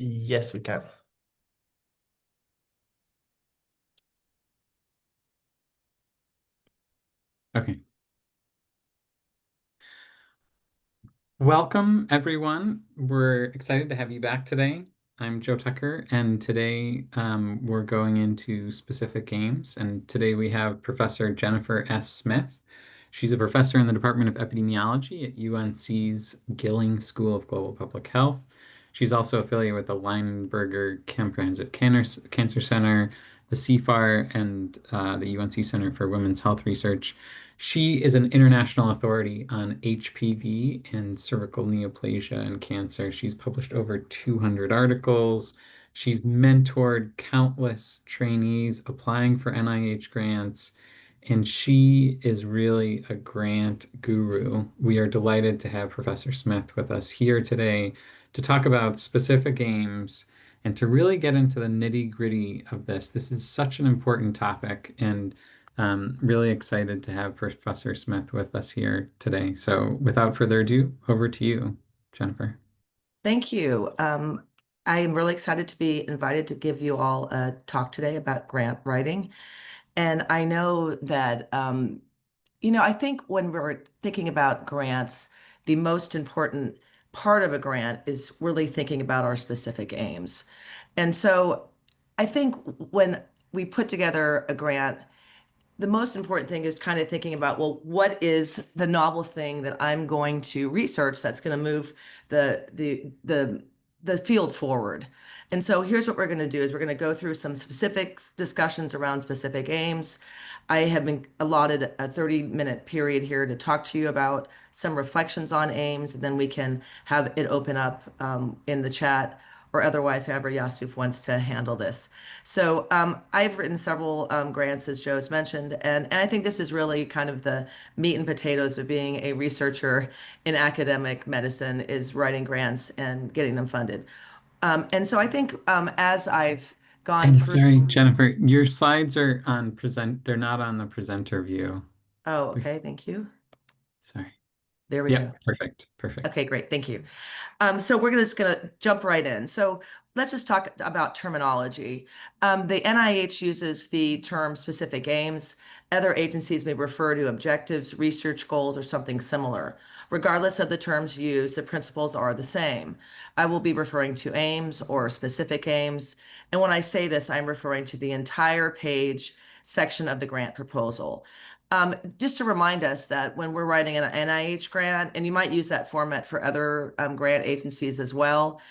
Yes, we can. Okay. Welcome, everyone. We're excited to have you back today. I'm Joe Tucker, and today we're going into specific games. And today we have Professor Jennifer S. Smith. She's a professor in the Department of Epidemiology at UNC's Gilling School of Global Public Health. She's also affiliated with the Lineberger Comprehensive Cancer Center, the CFAR, and the UNC Center for Women's Health Research. She is an international authority on HPV and cervical neoplasia and cancer. She's published over 200 articles. She's mentored countless trainees applying for NIH grants, and she is really a grant guru. We are delighted to have Professor Smith with us here today to talk about specific games and to really get into the nitty-gritty of this. This is such an important topic, and really excited to have Professor Smith with us here today. So, without further ado, over to you, Jennifer. Thank you. I am really excited to be invited to give you all a talk today about grant writing. And I know that, I think when we're thinking about grants, the most important part of a grant is really thinking about our specific aims. And so I think when we put together a grant, the most important thing is kind of thinking about, well, what is the novel thing that I'm going to research that's going to move the field forward? And so here's what we're going to do is we're going to go through some specific discussions around specific aims. I have been allotted a 30-minute period here to talk to you about some reflections on aims, and then we can have it open up in the chat or otherwise, however Yasuf wants to handle this. So I've written several grants, as Joe's mentioned, and I think this is really kind of the meat and potatoes of being a researcher in academic medicine is writing grants and getting them funded. And so I think as I've gone And through, sorry, Jennifer, your slides are on present, they're not on the presenter view. oh, okay, thank you. Sorry. There we go. Yep, perfect, perfect. Okay, great, thank you. So we're just going to jump right in. So let's just talk about terminology. The NIH uses the term specific aims. Other agencies may refer to objectives, research goals, or something similar. Regardless of the terms used, the principles are the same. I will be referring to aims or specific aims. And when I say this, I'm referring to the entire page section of the grant proposal. Just to remind us that when we're writing an NIH grant, and you might use that format for other grant agencies as well,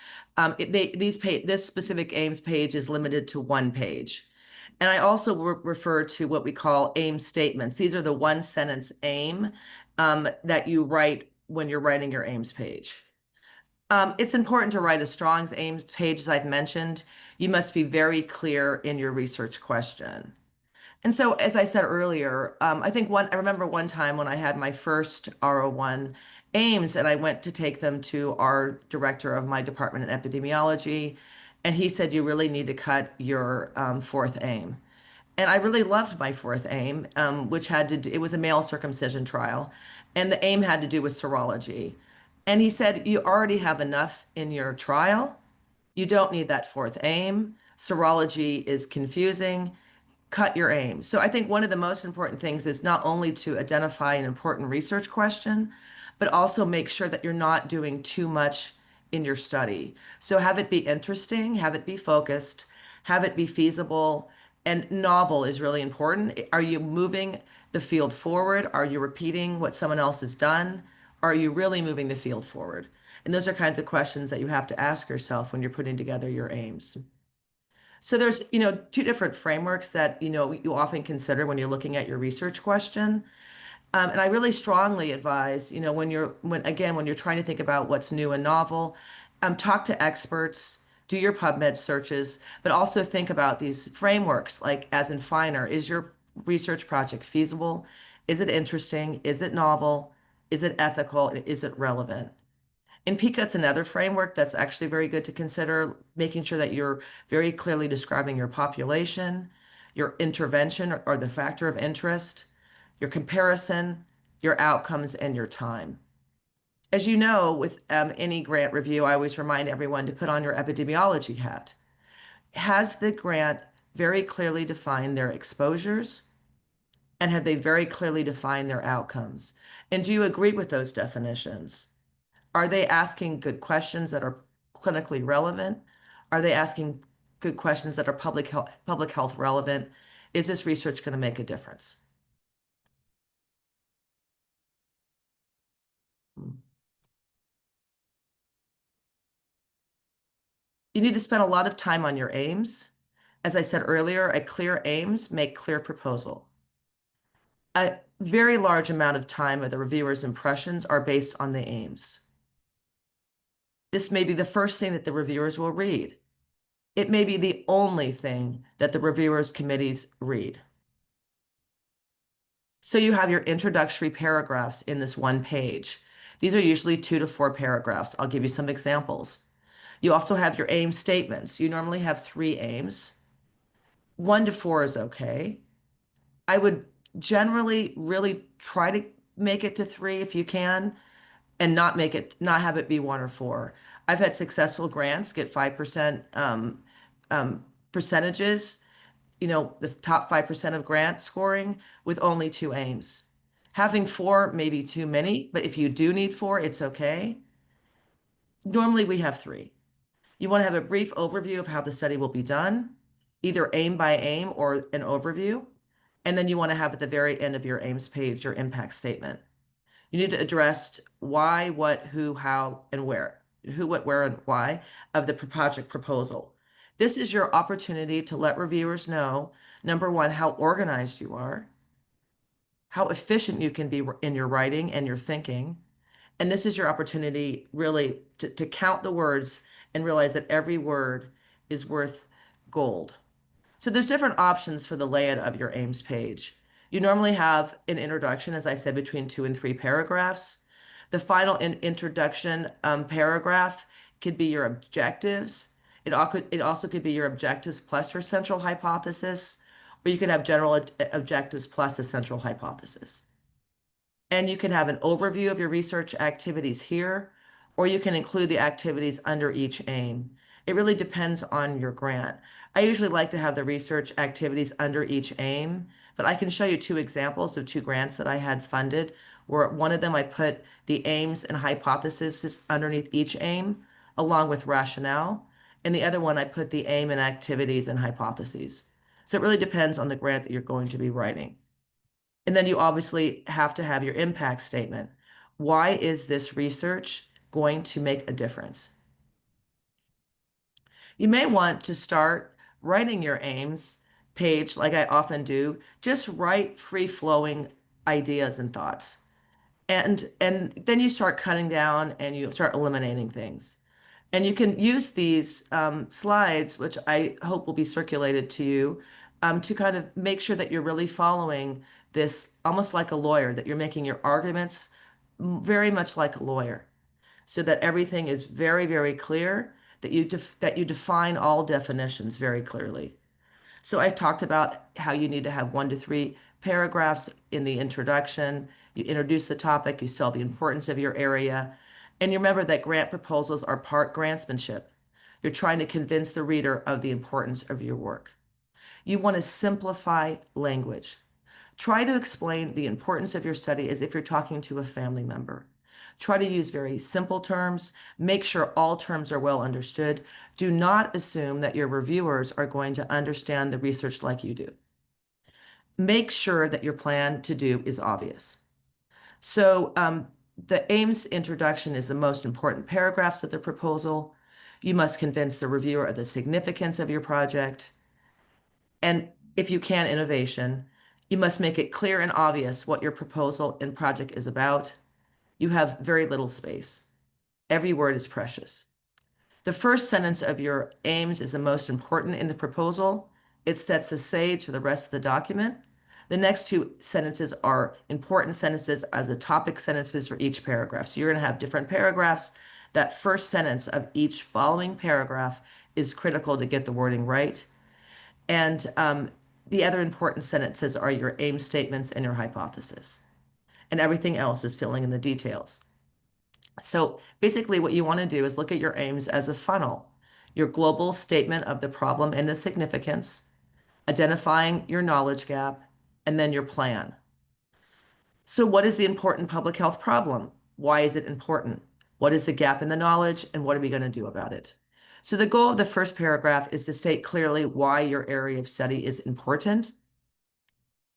this specific aims page is limited to one page. And I also refer to what we call aim statements. These are the one sentence aim that you write when you're writing your aims page. It's important to write a strong aims page, as I've mentioned. You must be very clear in your research question. And so, as I said earlier, I remember one time when I had my first R01 aims and I went to take them to our director of my department in epidemiology. And he said, you really need to cut your fourth aim. And I really loved my fourth aim, which it was a male circumcision trial. And the aim had to do with serology. And he said, you already have enough in your trial. You don't need that fourth aim. Serology is confusing, cut your aim. So I think one of the most important things is not only to identify an important research question, but also make sure that you're not doing too much in your study. So have it be interesting, have it be focused, have it be feasible, and novel is really important. Are you moving the field forward? Are you repeating what someone else has done? Are you really moving the field forward? And those are kinds of questions that you have to ask yourself when you're putting together your aims. So there's, two different frameworks that, you often consider when you're looking at your research question. And I really strongly advise, when you're trying to think about what's new and novel, talk to experts, do your PubMed searches, but also think about these frameworks, like as in Finer, is your research project feasible? Is it interesting? Is it novel? Is it ethical? Is it relevant? And PICA's another framework that's actually very good to consider, making sure that you're very clearly describing your population, your intervention or the factor of interest, your comparison, your outcomes, and your time. As you know, with any grant review, I always remind everyone to put on your epidemiology hat. Has the grant very clearly defined their exposures? And have they very clearly defined their outcomes? And do you agree with those definitions? Are they asking good questions that are clinically relevant? Are they asking good questions that are public health relevant? Is this research going to make a difference? You need to spend a lot of time on your aims. As I said earlier, a clear aims make clear proposal. A very large amount of time of the reviewer's impressions are based on the aims. This may be the first thing that the reviewers will read. It may be the only thing that the reviewers' committees read. So you have your introductory paragraphs in this one page. These are usually 2 to 4 paragraphs. I'll give you some examples. You also have your aim statements. You normally have 3 aims. 1 to 4 is okay. I would generally really try to make it to 3 if you can, and not have it be 1 or 4. I've had successful grants get 5% percentages, the top 5% of grant scoring with only 2 aims. Having 4 may be too many, but if you do need 4, it's okay. Normally we have 3. You want to have a brief overview of how the study will be done, either aim by aim or an overview. And then you want to have at the very end of your aims page your impact statement. You need to address why, what, who, how, and where. Who, what, where, and why of the project proposal. This is your opportunity to let reviewers know, number one, how organized you are, how efficient you can be in your writing and your thinking. And this is your opportunity really to count the words and realize that every word is worth gold. So there's different options for the layout of your aims page. You normally have an introduction, as I said, between 2 and 3 paragraphs. The final introduction paragraph could be your objectives. It also could be your objectives plus your central hypothesis, or you could have general objectives plus a central hypothesis. And you can have an overview of your research activities here, or you can include the activities under each aim. It really depends on your grant. I usually like to have the research activities under each aim, but I can show you 2 examples of 2 grants that I had funded, where one of them I put the aims and hypotheses underneath each aim, along with rationale, and the other one I put the aim and activities and hypotheses. So it really depends on the grant that you're going to be writing. And then you obviously have to have your impact statement. Why is this research going to make a difference? You may want to start writing your aims page like I often do. Just write free-flowing ideas and thoughts. And then you start cutting down and you start eliminating things. And you can use these slides, which I hope will be circulated to you, to kind of make sure that you're really following this almost like a lawyer, that you're making your arguments very much like a lawyer, so that everything is very, very clear, that you define all definitions very clearly. So I talked about how you need to have 1 to 3 paragraphs in the introduction. You introduce the topic, you sell the importance of your area, and you remember that grant proposals are part grantsmanship. You're trying to convince the reader of the importance of your work. You want to simplify language. Try to explain the importance of your study as if you're talking to a family member. Try to use very simple terms. Make sure all terms are well understood. Do not assume that your reviewers are going to understand the research like you do. Make sure that your plan to do is obvious. So the aims introduction is the most important paragraphs of the proposal. You must convince the reviewer of the significance of your project. And if you can, innovation. You must make it clear and obvious what your proposal and project is about. You have very little space. Every word is precious. The first sentence of your aims is the most important in the proposal. It sets the stage for the rest of the document. The next 2 sentences are important sentences as the topic sentences for each paragraph. So you're going to have different paragraphs. That first sentence of each following paragraph is critical to get the wording right. And the other important sentences are your aim statements and your hypothesis. And everything else is filling in the details. So basically what you want to do is look at your aims as a funnel, your global statement of the problem and the significance, identifying your knowledge gap, and then your plan. So what is the important public health problem? Why is it important? What is the gap in the knowledge, and what are we going to do about it? So the goal of the first paragraph is to state clearly why your area of study is important.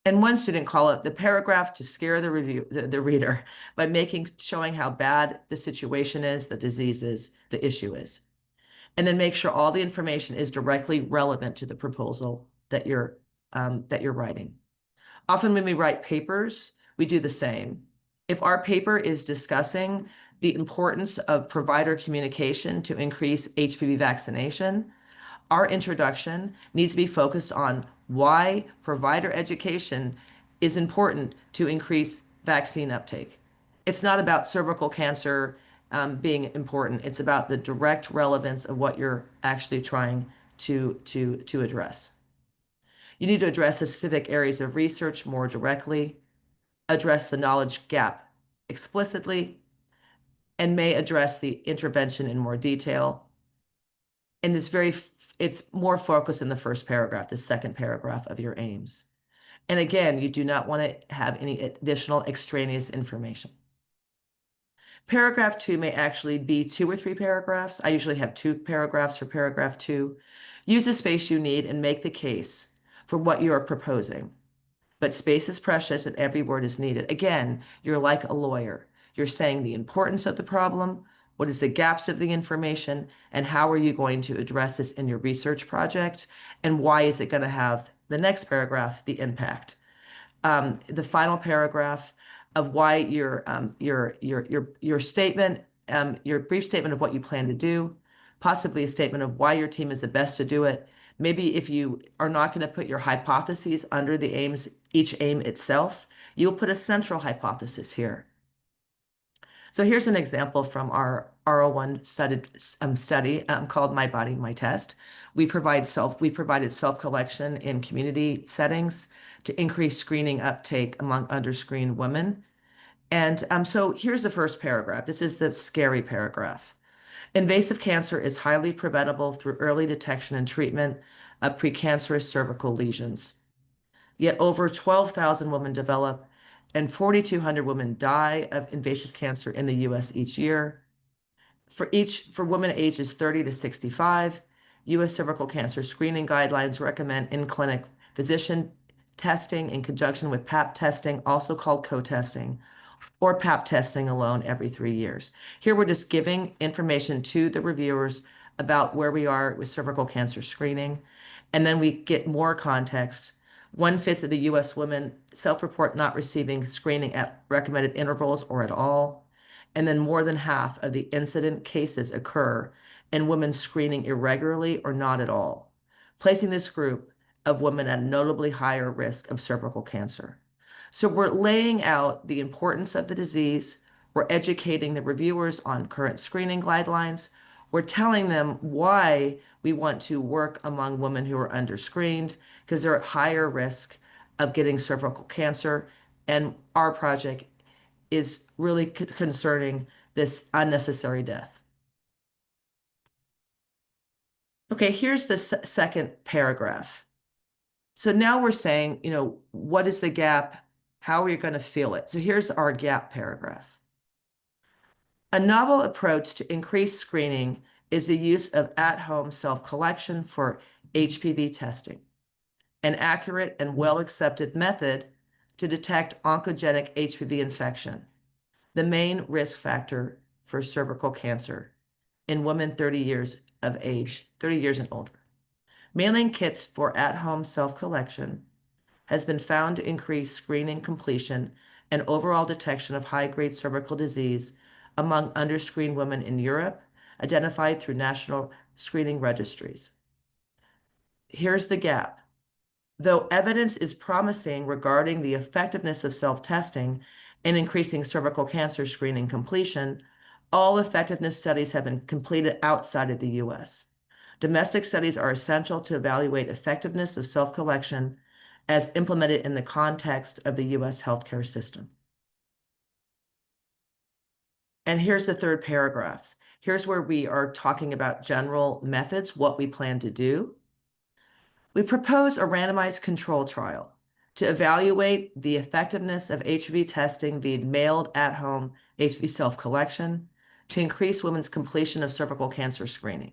And one student called it the paragraph to scare the reader by showing how bad the situation is, the disease is, the issue is. And then make sure all the information is directly relevant to the proposal that you're writing. Often when we write papers, we do the same. If our paper is discussing the importance of provider communication to increase HPV vaccination, our introduction needs to be focused on why provider education is important to increase vaccine uptake. It's not about cervical cancer being important. It's about the direct relevance of what you're actually trying to address. You need to address the specific areas of research more directly, address the knowledge gap explicitly, and may address the intervention in more detail. And it's more focused in the first paragraph, the second paragraph of your aims. And again, you do not want to have any additional extraneous information. Paragraph 2 may actually be 2 or 3 paragraphs. I usually have 2 paragraphs for paragraph 2. Use the space you need and make the case for what you are proposing. But space is precious and every word is needed. Again, you're like a lawyer. You're saying the importance of the problem, what is the gaps of the information, and how are you going to address this in your research project, and why is it going to have, the next paragraph, the impact. The final paragraph of why your statement, your brief statement of what you plan to do, possibly a statement of why your team is the best to do it. Maybe if you are not going to put your hypotheses under the aims, each aim itself, you'll put a central hypothesis here. So here's an example from our R01 study called My Body, My Test. We provided self-collection in community settings to increase screening uptake among underscreened women. And so here's the first paragraph. This is the scary paragraph. Invasive cancer is highly preventable through early detection and treatment of precancerous cervical lesions. Yet over 12,000 women develop and 4,200 women die of invasive cancer in the US each year. For women ages 30 to 65, US cervical cancer screening guidelines recommend in-clinic physician testing in conjunction with Pap testing, also called co-testing, or Pap testing alone every 3 years. Here we're just giving information to the reviewers about where we are with cervical cancer screening, and then we get more context. 1/5 of the US women self-report not receiving screening at recommended intervals or at all, and then more than half of the incident cases occur in women screening irregularly or not at all, placing this group of women at a notably higher risk of cervical cancer. So we're laying out the importance of the disease. We're educating the reviewers on current screening guidelines. We're telling them why we want to work among women who are underscreened because they're at higher risk of getting cervical cancer. And our project is really concerning this unnecessary death. Okay, here's the second paragraph. So now we're saying, what is the gap? How are you going to fill it? So here's our gap paragraph. A novel approach to increase screening is the use of at-home self-collection for HPV testing, an accurate and well-accepted method to detect oncogenic HPV infection, the main risk factor for cervical cancer in women 30 years of age, 30 years and older. Mailing kits for at-home self-collection has been found to increase screening completion and overall detection of high-grade cervical disease among underscreened women in Europe, identified through national screening registries. Here's the gap. Though evidence is promising regarding the effectiveness of self-testing in increasing cervical cancer screening completion, all effectiveness studies have been completed outside of the US. Domestic studies are essential to evaluate effectiveness of self-collection as implemented in the context of the US healthcare system. And here's the third paragraph. Here's where we are talking about general methods, what we plan to do. We propose a randomized control trial to evaluate the effectiveness of HPV testing via mailed at-home HPV self-collection to increase women's completion of cervical cancer screening.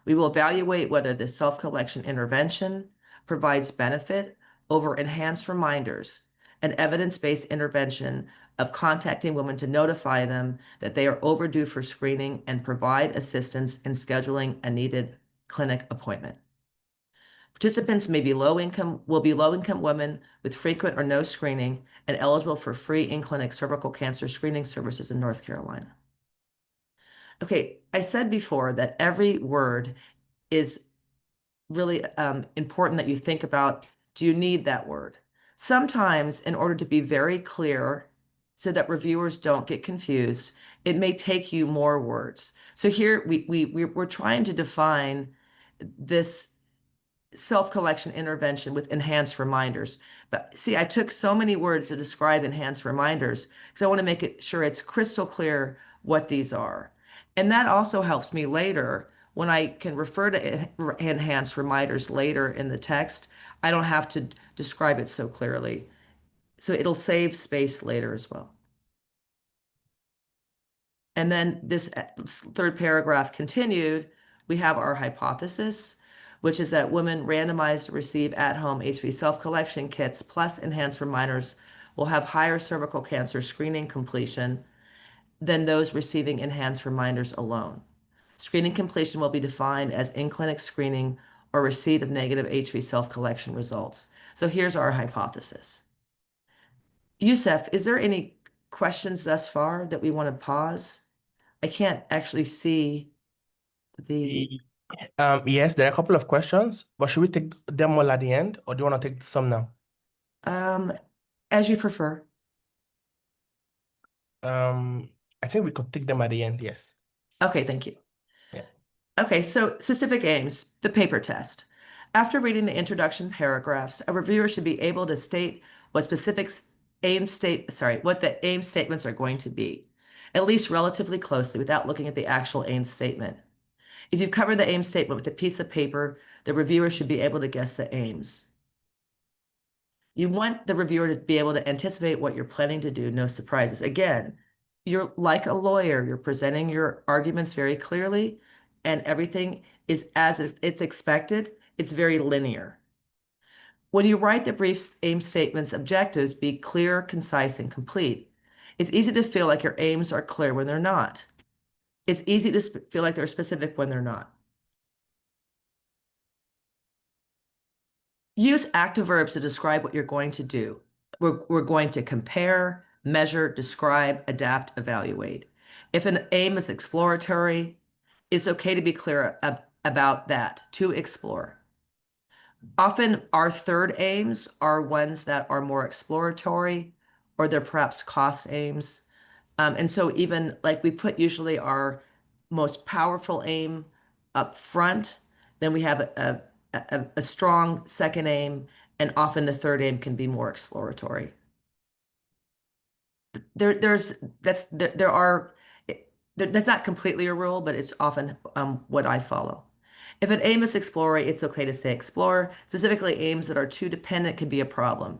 We will evaluate whether the self-collection intervention provides benefit over enhanced reminders, an evidence-based intervention of contacting women to notify them that they are overdue for screening and provide assistance in scheduling a needed clinic appointment. Participants will be low-income women with frequent or no screening and eligible for free in-clinic cervical cancer screening services in North Carolina. Okay, I said before that every word is really important that you think about, do you need that word? Sometimes, in order to be very clear so that reviewers don't get confused, it may take you more words. So here we're trying to define this self-collection intervention with enhanced reminders. But see, I took so many words to describe enhanced reminders because I want to make it sure it's crystal clear what these are. And that also helps me later when I can refer to enhanced reminders later in the text. I don't have to describe it so clearly. So it'll save space later as well. And then this third paragraph continued, we have our hypothesis, which is that women randomized to receive at-home HPV self-collection kits plus enhanced reminders will have higher cervical cancer screening completion than those receiving enhanced reminders alone. Screening completion will be defined as in-clinic screening or receipt of negative HPV self-collection results. So here's our hypothesis. Youssef, is there any questions thus far that we want to pause? I can't actually see the. Yes, there are a couple of questions, but should we take them all at the end, or do you want to take some now? As you prefer. I think we could take them at the end, yes. Okay, thank you. Yeah. Okay, so specific aims, the paper test. After reading the introduction paragraphs, a reviewer should be able to state what what the aim statements are going to be, at least relatively closely without looking at the actual aim statement. If you've covered the aim statement with a piece of paper, the reviewer should be able to guess the aims. You want the reviewer to be able to anticipate what you're planning to do, no surprises. Again, you're like a lawyer, you're presenting your arguments very clearly, and everything is as if it's expected. It's very linear. When you write the brief aim statement's objectives, be clear, concise, and complete. It's easy to feel like your aims are clear when they're not. It's easy to feel like they're specific when they're not. Use active verbs to describe what you're going to do. We're going to compare, measure, describe, adapt, evaluate. If an aim is exploratory, it's okay to be clear about that, to explore. Often our third aims are ones that are more exploratory, or they're perhaps cost aims. And so even like we put usually our most powerful aim up front, then we have a strong second aim, and often the third aim can be more exploratory. That's not completely a rule, but it's often what I follow. If an aim is explore, it's okay to say explore. Specifically, aims that are too dependent can be a problem.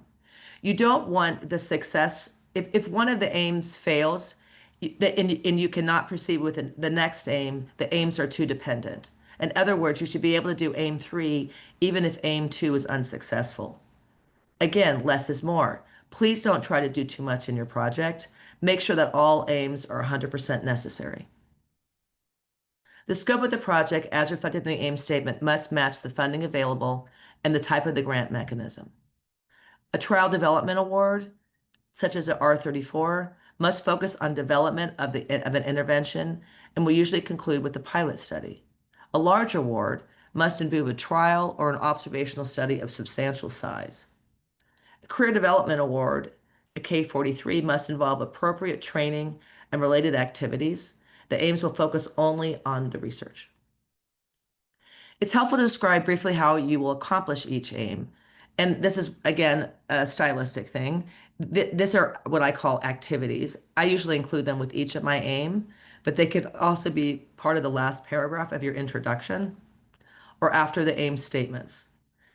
You don't want the success, if one of the aims fails, and you cannot proceed with the next aim, the aims are too dependent. In other words, you should be able to do aim 3 even if aim 2 is unsuccessful. Again, less is more. Please don't try to do too much in your project. Make sure that all aims are 100% necessary. The scope of the project, as reflected in the aim statement, must match the funding available and the type of the grant mechanism. A trial development award, such as the R34, must focus on development of an intervention and will usually conclude with a pilot study. A large award must involve a trial or an observational study of substantial size. A career development award, a K43, must involve appropriate training and related activities. The aims will focus only on the research. It's helpful to describe briefly how you will accomplish each aim. And this is, again, a stylistic thing. These are what I call activities. I usually include them with each of my aim, but they could also be part of the last paragraph of your introduction or after the aim statements.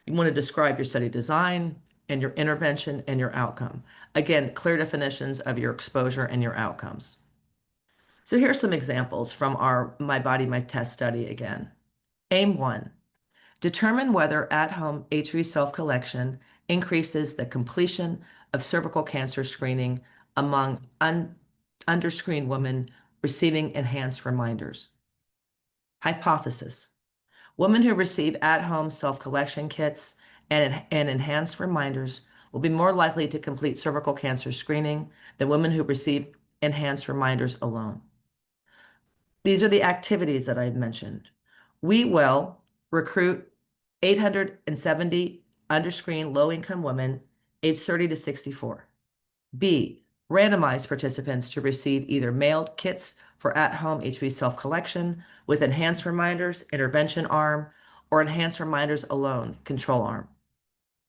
You want to describe your study design and your intervention and your outcome. Again, clear definitions of your exposure and your outcomes. So here's some examples from our My Body, My Test study again. Aim 1. Determine whether at-home HPV self-collection increases the completion of cervical cancer screening among underscreened women receiving enhanced reminders. Hypothesis. Women who receive at-home self-collection kits and enhanced reminders will be more likely to complete cervical cancer screening than women who receive enhanced reminders alone. These are the activities that I've mentioned. We will recruit 870 underscreened low-income women aged 30 to 64. B, randomize participants to receive either mailed kits for at-home HPV self-collection with enhanced reminders, intervention arm, or enhanced reminders alone, control arm.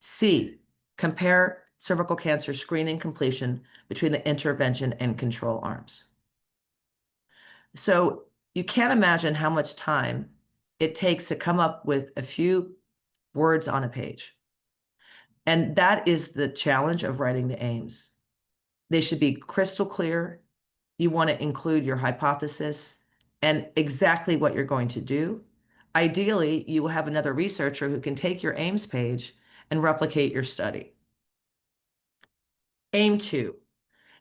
C, compare cervical cancer screening completion between the intervention and control arms. So you can't imagine how much time it takes to come up with a few words on a page. And that is the challenge of writing the aims. They should be crystal clear. You want to include your hypothesis and exactly what you're going to do. Ideally, you will have another researcher who can take your aims page and replicate your study. Aim 2,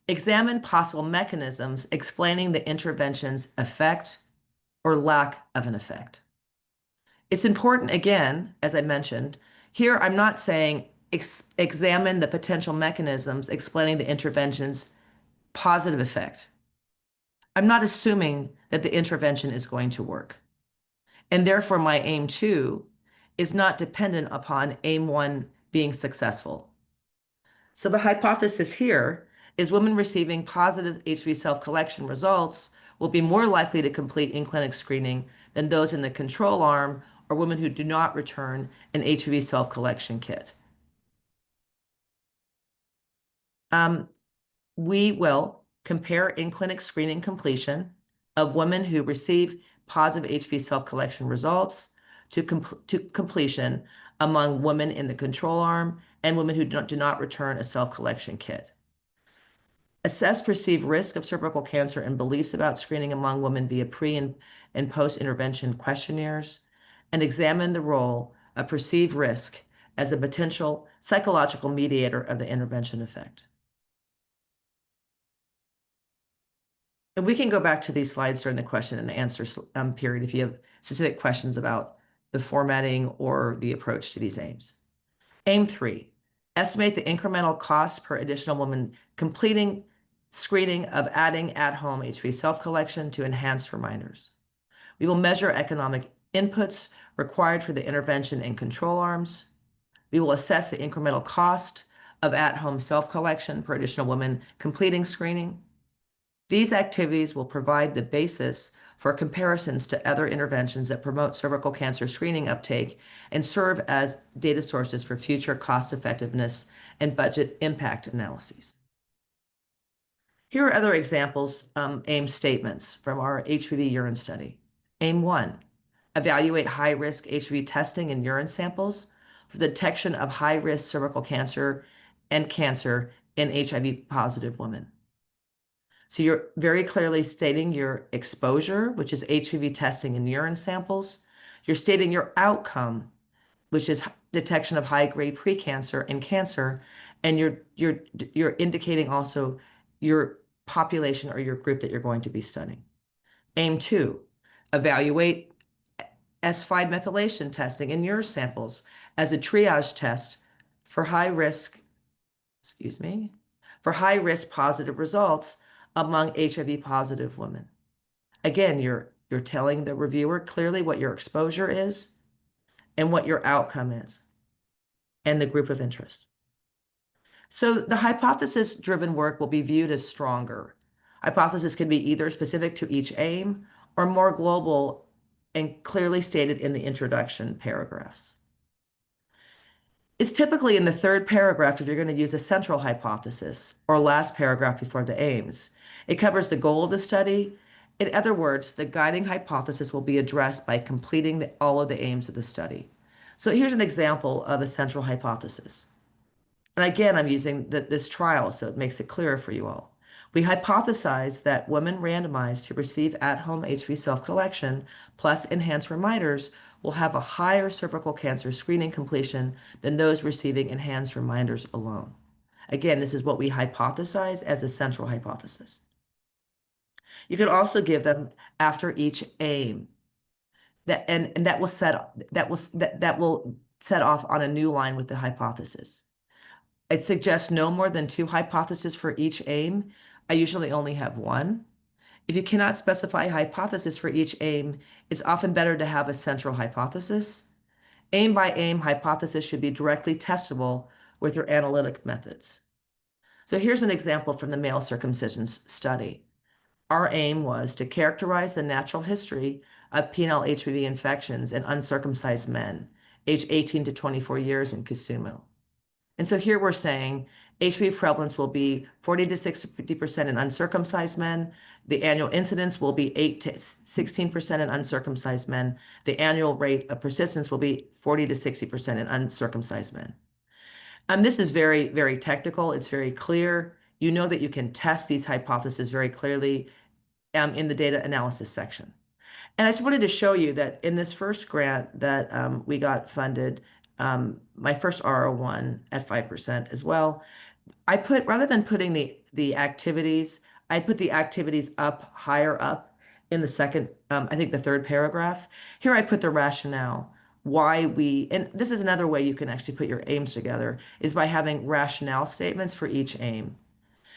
examine possible mechanisms explaining the intervention's effect or lack of an effect. It's important, again, as I mentioned, here I'm not saying examine the potential mechanisms explaining the intervention's positive effect. I'm not assuming that the intervention is going to work. And therefore, my aim 2 is not dependent upon aim 1 being successful. So the hypothesis here is women receiving positive HPV self-collection results will be more likely to complete in-clinic screening than those in the control arm or women who do not return an HPV self-collection kit. We will compare in-clinic screening completion of women who receive positive HPV self-collection results to completion among women in the control arm and women who do not return a self-collection kit. Assess perceived risk of cervical cancer and beliefs about screening among women via pre and post-intervention questionnaires, and examine the role of perceived risk as a potential psychological mediator of the intervention effect. And we can go back to these slides during the question and answer period if you have specific questions about the formatting or the approach to these aims. Aim 3, estimate the incremental cost per additional woman completing screening of adding at-home HPV self-collection to enhanced reminders. We will measure economic inputs required for the intervention and control arms. We will assess the incremental cost of at-home self-collection per additional woman completing screening. These activities will provide the basis for comparisons to other interventions that promote cervical cancer screening uptake and serve as data sources for future cost effectiveness and budget impact analyses. Here are other examples, aim statements from our HPV urine study. Aim 1, evaluate high-risk HPV testing in urine samples for the detection of high-risk cervical cancer and cancer in HIV-positive women. So you're very clearly stating your exposure, which is HPV testing in urine samples. You're stating your outcome, which is detection of high-grade precancer and cancer, and you're indicating also your population or your group that you're going to be studying. Aim 2, evaluate S5 methylation testing in urine samples as a triage test for high-risk positive results among HIV-positive women. Again, you're telling the reviewer clearly what your exposure is and what your outcome is and the group of interest. So the hypothesis-driven work will be viewed as stronger. Hypothesis can be either specific to each aim or more global and clearly stated in the introduction paragraphs. It's typically in the third paragraph if you're going to use a central hypothesis, or last paragraph before the aims. It covers the goal of the study. In other words, the guiding hypothesis will be addressed by completing all of the aims of the study. So here's an example of a central hypothesis. And again, I'm using this trial, so it makes it clearer for you all. We hypothesize that women randomized to receive at-home HPV self-collection plus enhanced reminders will have a higher cervical cancer screening completion than those receiving enhanced reminders alone. Again, this is what we hypothesize as a central hypothesis. You can also give them after each aim. That will set off on a new line with the hypothesis. It suggests no more than 2 hypotheses for each aim. I usually only have 1. If you cannot specify a hypothesis for each aim, it's often better to have a central hypothesis. Aim by aim hypothesis should be directly testable with your analytic methods. So here's an example from the male circumcision study. Our aim was to characterize the natural history of penile HPV infections in uncircumcised men, aged 18 to 24 years in Kisumu. And so here we're saying HPV prevalence will be 40 to 60% in uncircumcised men. The annual incidence will be 8 to 16% in uncircumcised men. The annual rate of persistence will be 40 to 60% in uncircumcised men. This is very, very technical. It's very clear. You know that you can test these hypotheses very clearly in the data analysis section. And I just wanted to show you that in this first grant that we got funded, my first R01 at 5% as well, I put, rather than putting the activities, I put the activities up, higher up in the second, I think the third paragraph. Here I put the rationale, why we, and this is another way you can actually put your aims together, is by having rationale statements for each aim.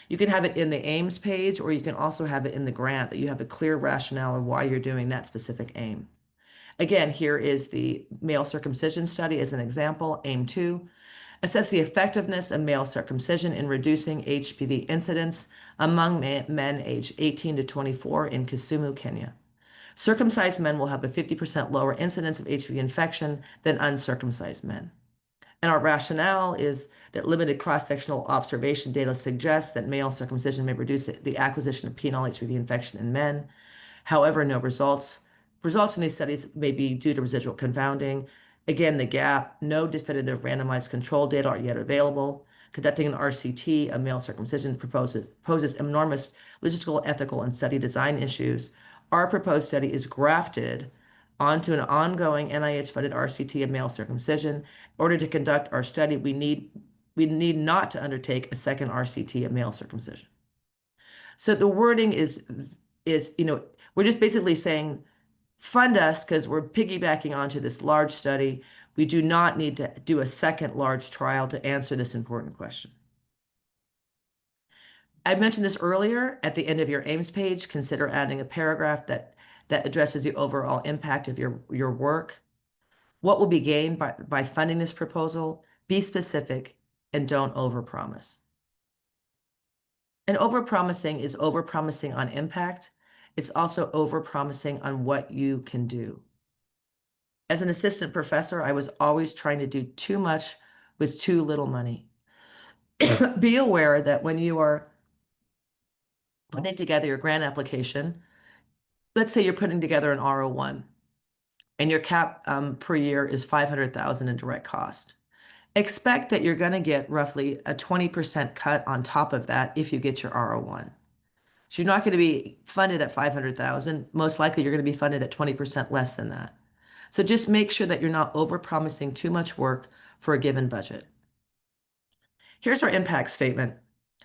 You can have it in the aims page, or you can also have it in the grant that you have a clear rationale of why you're doing that specific aim. Again, here is the male circumcision study as an example, aim 2. Assess the effectiveness of male circumcision in reducing HPV incidence among men aged 18 to 24 in Kisumu, Kenya. Circumcised men will have a 50% lower incidence of HPV infection than uncircumcised men. And our rationale is that limited cross-sectional observation data suggests that male circumcision may reduce the acquisition of penile HPV infection in men. However, no results. Results in these studies may be due to residual confounding. Again, the gap, no definitive randomized control data are yet available. Conducting an RCT of male circumcision poses enormous logistical, ethical, and study design issues. Our proposed study is grafted onto an ongoing NIH-funded RCT of male circumcision. In order to conduct our study, we need not to undertake a second RCT of male circumcision. So the wording is, we're just basically saying, fund us because we're piggybacking onto this large study. We do not need to do a second large trial to answer this important question. I mentioned this earlier. At the end of your aims page, consider adding a paragraph that addresses the overall impact of your work. What will be gained by funding this proposal? Be specific and don't overpromise. And overpromising is overpromising on impact. It's also overpromising on what you can do. As an assistant professor, I was always trying to do too much with too little money. Be aware that when you are putting together your grant application, let's say you're putting together an R01 and your cap per year is $500,000 in direct cost. Expect that you're going to get roughly a 20% cut on top of that if you get your R01. So you're not going to be funded at $500,000. Most likely you're going to be funded at 20% less than that. So just make sure that you're not overpromising too much work for a given budget. Here's our impact statement.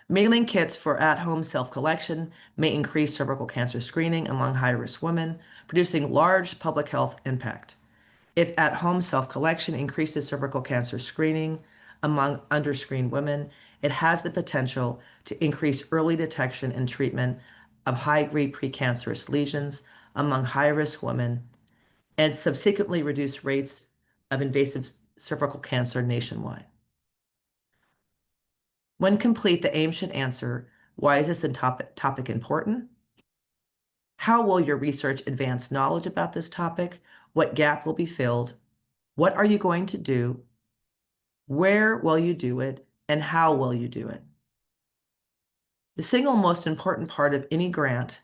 Mailing kits for at-home self-collection may increase cervical cancer screening among high-risk women, producing large public health impact. If at-home self-collection increases cervical cancer screening among underscreened women, it has the potential to increase early detection and treatment of high-grade precancerous lesions among high-risk women and subsequently reduce rates of invasive cervical cancer nationwide. When complete, the aim should answer, why is this topic important? How will your research advance knowledge about this topic? What gap will be filled? What are you going to do? Where will you do it, and how will you do it? The single most important part of any grant,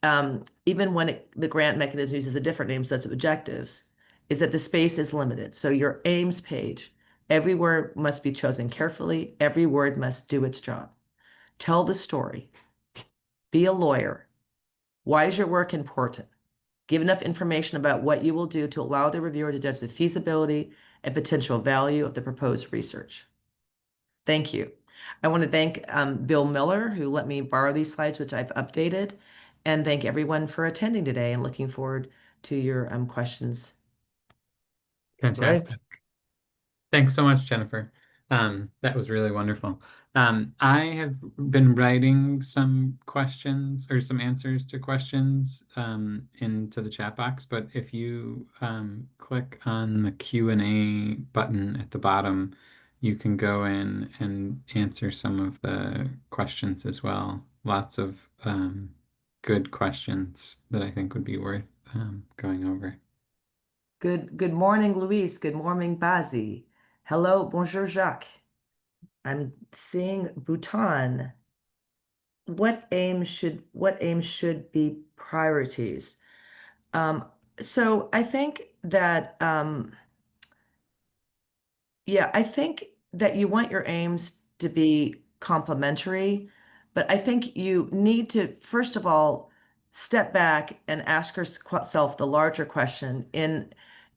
even when the grant mechanism uses a different name, such as objectives, is that the space is limited. So your aims page, every word must be chosen carefully. Every word must do its job. Tell the story. Be a lawyer. Why is your work important? Give enough information about what you will do to allow the reviewer to judge the feasibility and potential value of the proposed research. Thank you. I want to thank Bill Miller, who let me borrow these slides, which I've updated, and thank everyone for attending today and looking forward to your questions. Fantastic. Thanks so much, Jennifer. That was really wonderful. I have been writing some questions or some answers to questions into the chat box, but if you click on the Q&A button at the bottom, you can go in and answer some of the questions as well. Lots of good questions that I think would be worth going over. Good morning, Louise. Good morning, Bazi. Hello, bonjour, Jacques. I'm seeing Bhutan. What aims should be priorities? So I think that I think that you want your aims to be complementary, but I think you need to, first of all, step back and ask yourself the larger question in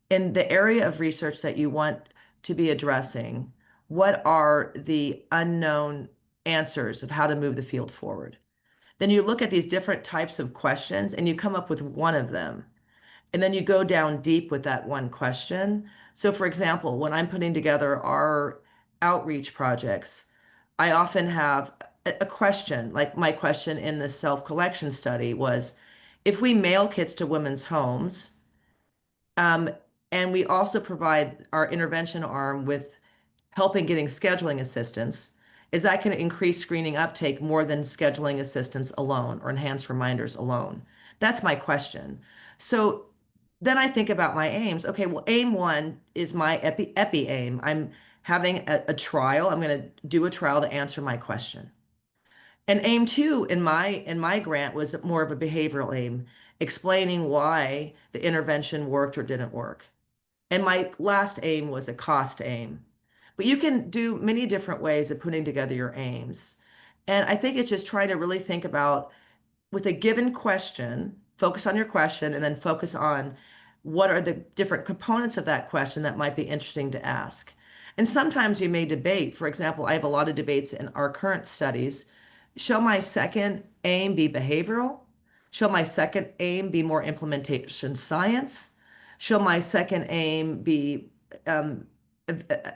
the area of research that you want to be addressing, what are the unknown answers of how to move the field forward? Then you look at these different types of questions and you come up with one of them. And then you go down deep with that one question. So, for example, when I'm putting together our outreach projects, I often have a question, like my question in the self-collection study was, if we mail kits to women's homes, and we also provide our intervention arm with helping getting scheduling assistance, is that going to increase screening uptake more than scheduling assistance alone or enhanced reminders alone? That's my question. So then I think about my aims. Okay, well, aim one is my epi aim. I'm having a trial. I'm going to do a trial to answer my question. And aim two in my grant was more of a behavioral aim, explaining why the intervention worked or didn't work. And my last aim was a cost aim. But you can do many different ways of putting together your aims. And I think it's just trying to really think about, with a given question, focus on your question and then focus on what are the different components of that question that might be interesting to ask. And sometimes you may debate. For example, I have a lot of debates in our current studies. Shall my second aim be behavioral? Shall my second aim be more implementation science? Shall my second aim be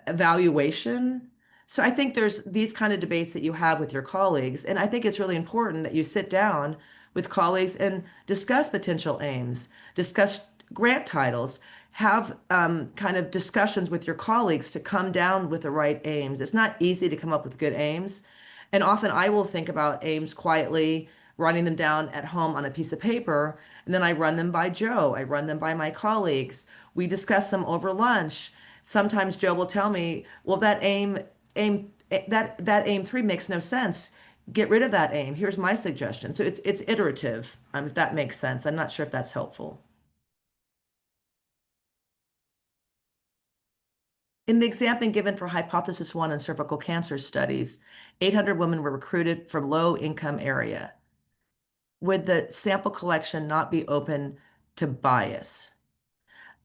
evaluation? So I think there's these kind of debates that you have with your colleagues, and I think it's really important that you sit down with colleagues and discuss potential aims, discuss grant titles, have kind of discussions with your colleagues to come down with the right aims. It's not easy to come up with good aims, and often I will think about aims quietly, writing them down at home on a piece of paper, and then I run them by Joe. I run them by my colleagues. We discuss them over lunch. Sometimes Joe will tell me, well, that aim three makes no sense. Get rid of that aim. Here's my suggestion. So it's iterative, if that makes sense. I'm not sure if that's helpful. In the example given for hypothesis 1 in cervical cancer studies, 800 women were recruited from low income area. Would the sample collection not be open to bias?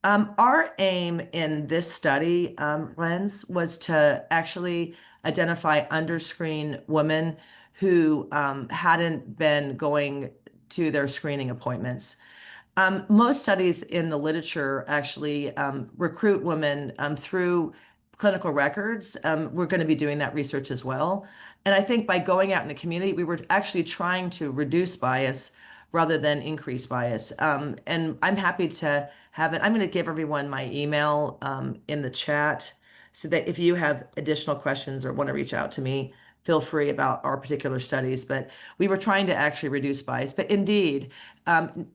Our aim in this study, Renz, was to actually identify underscreened women who hadn't been going to their screening appointments. Most studies in the literature actually recruit women through clinical records. We're going to be doing that research as well. And I think by going out in the community, we were actually trying to reduce bias rather than increase bias. And I'm happy to have it. I'm going to give everyone my email in the chat so that if you have additional questions or want to reach out to me, feel free about our particular studies. But we were trying to actually reduce bias. But indeed,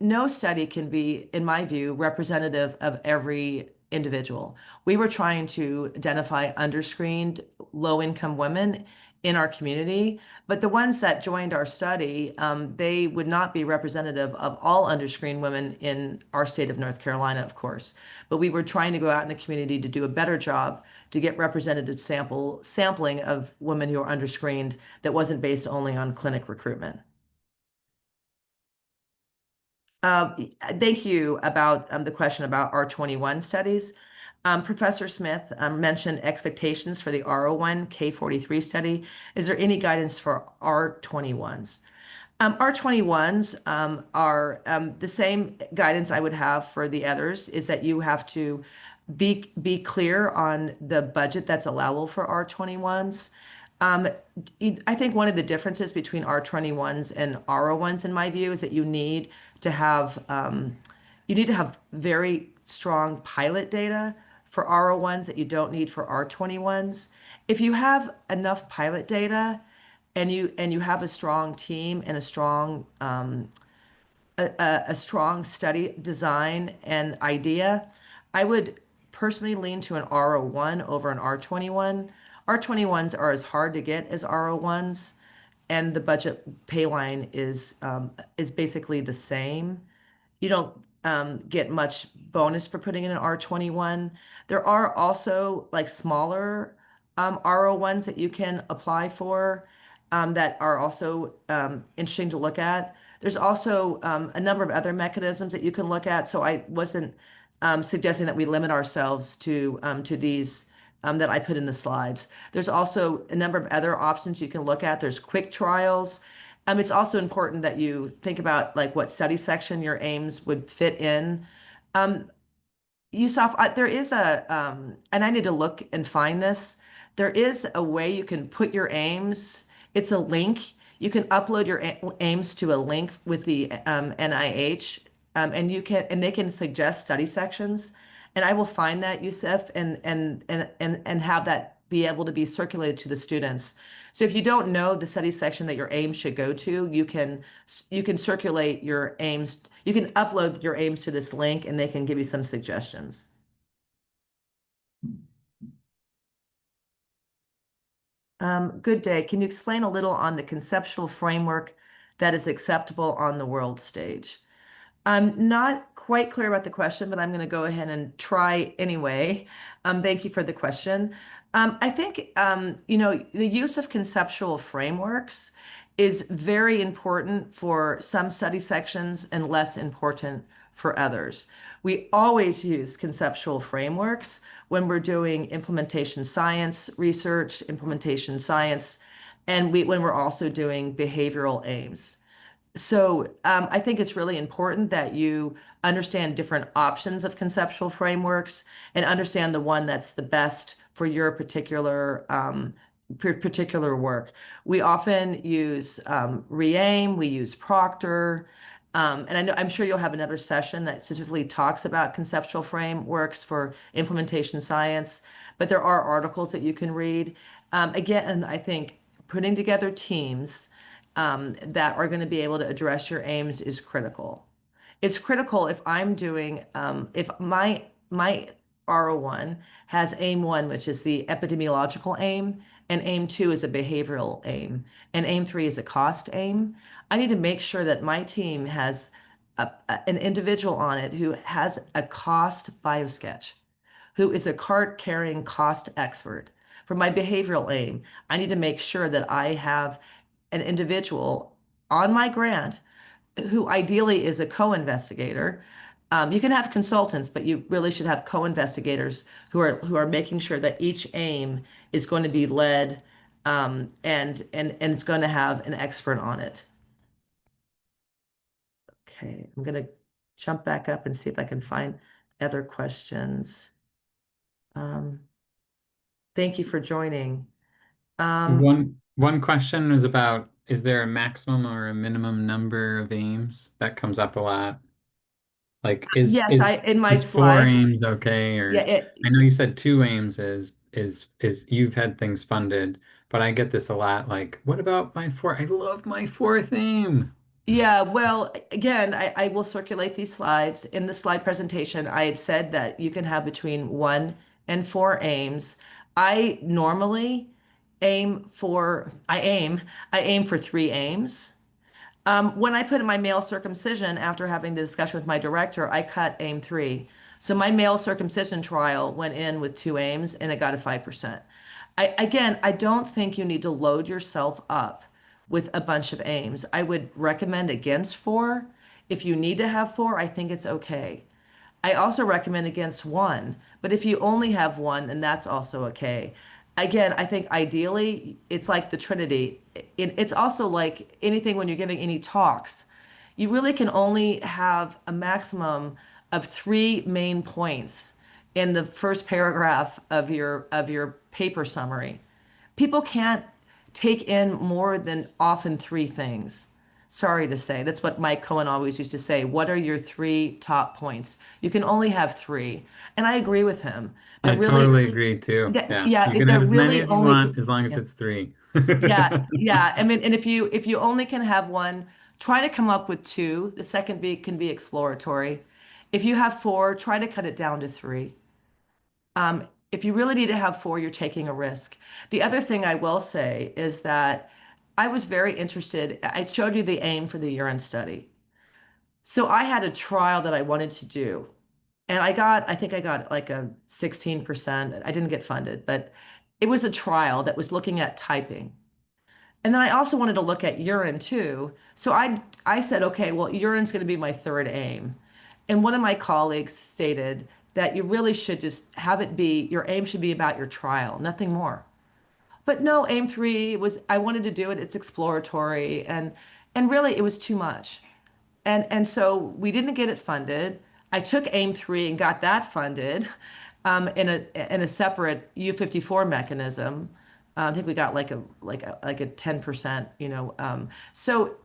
no study can be, in my view, representative of every individual. We were trying to identify underscreened low-income women in our community, but the ones that joined our study, they would not be representative of all underscreened women in our state of North Carolina, of course. But we were trying to go out in the community to do a better job to get representative sampling of women who are underscreened that wasn't based only on clinic recruitment. Thank you about the question about R21 studies. Professor Smith mentioned expectations for the R01 K43 study. Is there any guidance for R21s? R21s are the same guidance I would have for the others, is that you have to be clear on the budget that's allowable for R21s. I think one of the differences between R21s and R01s, in my view, is that you need to have very strong pilot data for R01s that you don't need for R21s. If you have enough pilot data and you have a strong team and a strong study design and idea, I would personally lean to an R01 over an R21. R21s are as hard to get as R01s, and the budget pay line is basically the same. You don't get much bonus for putting in an R21. There are also like smaller R01s that you can apply for that are also interesting to look at. There's also a number of other mechanisms that you can look at. So I wasn't suggesting that we limit ourselves to these that I put in the slides. There's also a number of other options you can look at. There's quick trials. It's also important that you think about like what study section your aims would fit in. Yusuf, there is and I need to look and find this. There is a way you can put your aims. It's a link. You can upload your aims to a link with the NIH, and they can suggest study sections. And I will find that, Yusuf, and have that be able to be circulated to the students. So if you don't know the study section that your aims should go to, you can circulate your aims. You can upload your aims to this link, and they can give you some suggestions. Good day. Can you explain a little on the conceptual framework that is acceptable on the world stage? I'm not quite clear about the question, but I'm going to go ahead and try anyway. Thank you for the question. I think, the use of conceptual frameworks is very important for some study sections and less important for others. We always use conceptual frameworks when we're doing implementation science research, implementation science, and when we're also doing behavioral aims. So I think it's really important that you understand different options of conceptual frameworks and understand the one that's the best for your particular work. We often use ReAIM, we use Proctor, and I'm sure you'll have another session that specifically talks about conceptual frameworks for implementation science, but there are articles that you can read. Again, I think putting together teams that are going to be able to address your aims is critical. It's critical if I'm doing, if my R01 has aim 1, which is the epidemiological aim, and aim 2 is a behavioral aim, and aim 3 is a cost aim. I need to make sure that my team has an individual on it who has a cost biosketch, who is a cart-carrying cost expert. For my behavioral aim, I need to make sure that I have an individual on my grant who ideally is a co-investigator. You can have consultants, but you really should have co-investigators who are making sure that each aim is going to be led and it's going to have an expert on it. Okay, I'm going to jump back up and see if I can find other questions. Thank you for joining. One question was about, is there a maximum or a minimum number of aims? That comes up a lot. Like Yes, in my 4 slides. aims okay? Or Yeah, I know you said 2 aims is you've had things funded, but I get this a lot. Like, what about my 4? I love my 4th aim. Yeah, well, again, I will circulate these slides. In the slide presentation, I had said that you can have between 1 and 4 aims. I normally I aim for 3 aims. When I put in my male circumcision, after having the discussion with my director, I cut aim 3. So my male circumcision trial went in with 2 aims and it got a 5%. I don't think you need to load yourself up with a bunch of aims. I would recommend against 4. If you need to have 4, I think it's okay. I also recommend against 1, but if you only have 1, then that's also okay. Again, I think ideally it's like the Trinity. It's also like anything when you're giving any talks. You really can only have a maximum of 3 main points in the first paragraph of your paper summary. People can't take in more than often 3 things. Sorry to say. That's what Mike Cohen always used to say. What are your 3 top points? You can only have 3. And I agree with him. I They're really, totally agree too. yeah, Yeah. yeah, You can have they're as many really as you only, want as long as yeah, it's 3. yeah, yeah. I mean, and if you only can have 1, try to come up with 2. The second can be exploratory. If you have 4, try to cut it down to 3. If you really need to have 4, you're taking a risk. The other thing I will say is that I was very interested. I showed you the aim for the urine study. So I had a trial that I wanted to do, and I think I got like a 16%. I didn't get funded, but it was a trial that was looking at typing. And then I also wanted to look at urine too. So I said, okay, well, urine's going to be my third aim. And one of my colleagues stated that you really should just have it be your aim should be about your trial, nothing more. But no, aim 3 was I wanted to do it. It's exploratory and really it was too much. And so we didn't get it funded. I took aim 3 and got that funded in a separate U54 mechanism. I think we got like a 10%, you know. So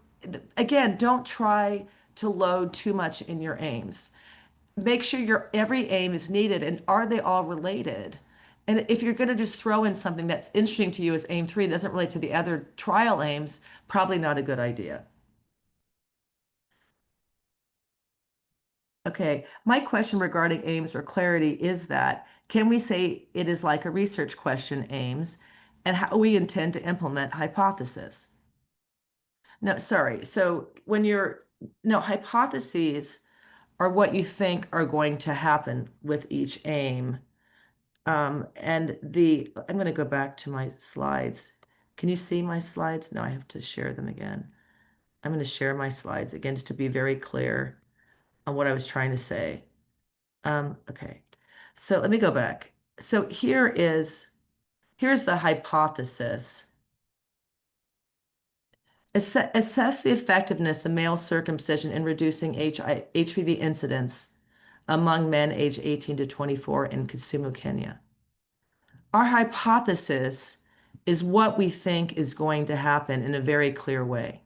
again, don't try to load too much in your aims. Make sure your every aim is needed and are they all related? And if you're going to just throw in something that's interesting to you as aim 3 that doesn't relate to the other trial aims, probably not a good idea. Okay, my question regarding aims or clarity is that can we say it is like a research question, aims, and how we intend to implement hypothesis? No, sorry. So when you're, no, hypotheses are what you think are going to happen with each aim. I'm going to go back to my slides. Can you see my slides? No, I have to share them again. I'm going to share my slides again just to be very clear on what I was trying to say. Okay, so let me go back. So here's the hypothesis. Assess the effectiveness of male circumcision in reducing HPV incidence among men aged 18 to 24 in Kisumu, Kenya. Our hypothesis is what we think is going to happen in a very clear way.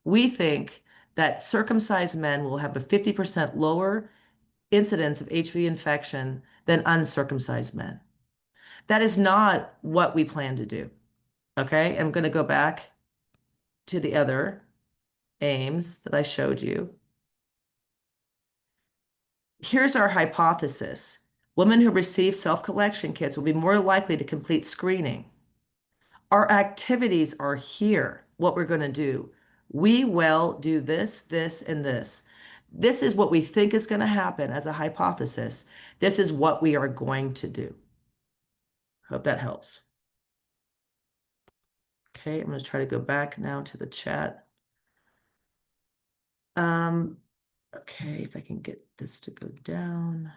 We think that circumcised men will have a 50% lower incidence of HPV infection than uncircumcised men. That is not what we plan to do. Okay, I'm going to go back to the other aims that I showed you. Here's our hypothesis. Women who receive self-collection kits will be more likely to complete screening. Our activities are here, what we're going to do. We will do this, this, and this. This is what we think is going to happen as a hypothesis. This is what we are going to do. Hope that helps. Okay, I'm going to try to go back now to the chat. Okay, if I can get this to go down.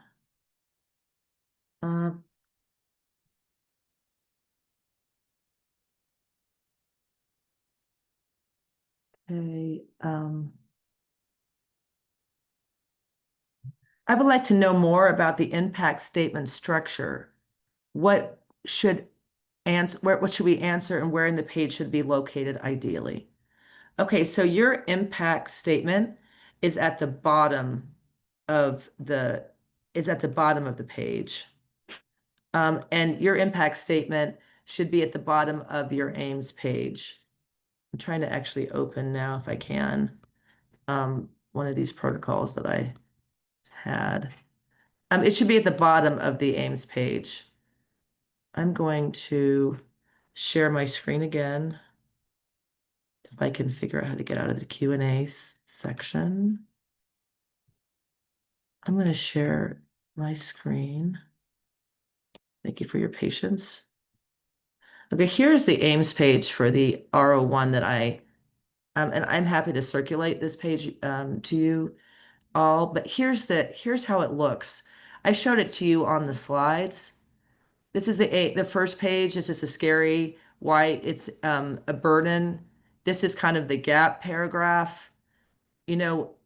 Okay, I would like to know more about the impact statement structure. What should what should we answer and where in the page should be located ideally? Okay, so your impact statement is at the bottom of the page. And your impact statement should be at the bottom of your aims page. I'm trying to actually open now if I can. one of these protocols that I had. It should be at the bottom of the Ames page. I'm going to share my screen again. If I can figure out how to get out of the Q&A section. I'm going to share my screen. Thank you for your patience. Okay, here's the Ames page for the R01 that and I'm happy to circulate this page to you all, but here's how it looks. I showed it to you on the slides. This is the first page. This is a scary why it's a burden. This is kind of the gap paragraph,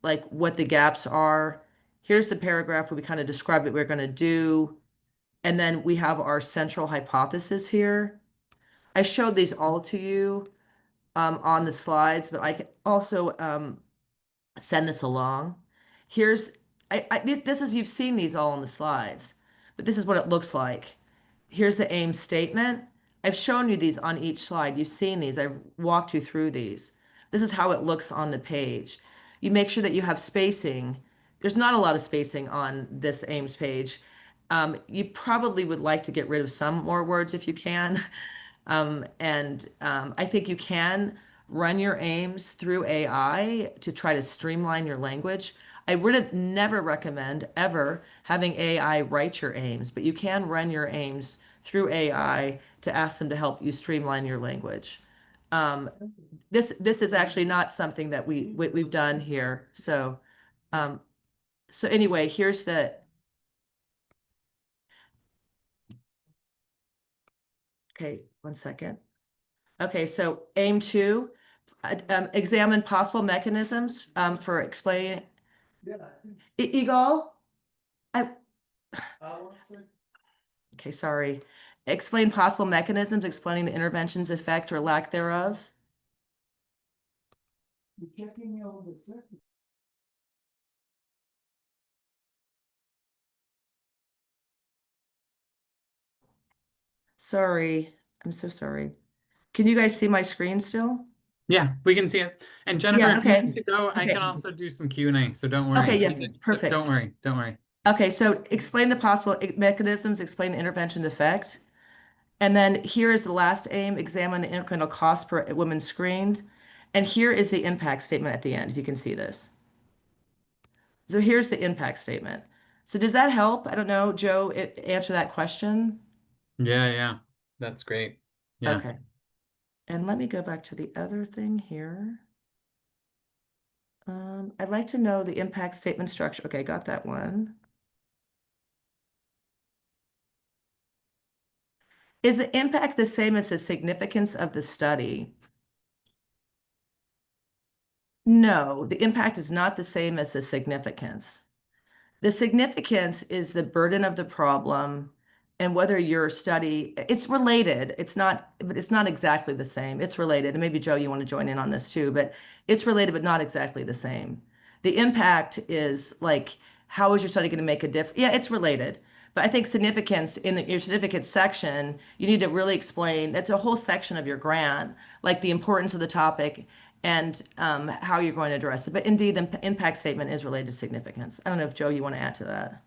like what the gaps are. Here's the paragraph where we kind of describe what we're going to do. And then we have our central hypothesis here. I showed these all to you on the slides, but I can also send this along. Here's, this is, you've seen these all on the slides, but this is what it looks like. Here's the aim statement. I've shown you these on each slide. You've seen these. I've walked you through these. This is how it looks on the page. You make sure that you have spacing. There's not a lot of spacing on this Ames page. You probably would like to get rid of some more words if you can. I think you can run your Ames through AI to try to streamline your language. I would never recommend ever having AI write your Ames, but you can run your Ames through AI to ask them to help you streamline your language. This is actually not something that we've done here. So anyway, here's the. Okay, one second. Okay, so aim 2, examine possible mechanisms for explaining. Eagle? Okay, sorry. Explain possible mechanisms explaining the intervention's effect or lack thereof. Sorry, I'm so sorry. Can you guys see my screen still? Yeah, we can see it. And Jennifer, Yeah, if you okay. need to go, I Okay. can also do some Q&A, so don't worry. Okay, yes, perfect. Don't worry, don't worry. Okay, so explain the possible mechanisms, explain the intervention effect. And then here is the last aim, examine the incremental cost per woman screened. And here is the impact statement at the end, if you can see this. So here's the impact statement. So does that help? I don't know, Joe, answer that question. Yeah, that's great. Yeah. Okay. And let me go back to the other thing here. I'd like to know the impact statement structure. Okay, got that one. Is the impact the same as the significance of the study? No, the impact is not the same as the significance. The significance is the burden of the problem and whether your study, it's related. But it's not exactly the same. It's related. And maybe Joe, you want to join in on this too, but it's related, but not exactly the same. The impact is like, how is your study going to make a difference? Yeah, it's related. But I think significance in your certificate section, you need to really explain, that's a whole section of your grant, like the importance of the topic and how you're going to address it. But indeed, the impact statement is related to significance. I don't know if Joe, you want to add to that.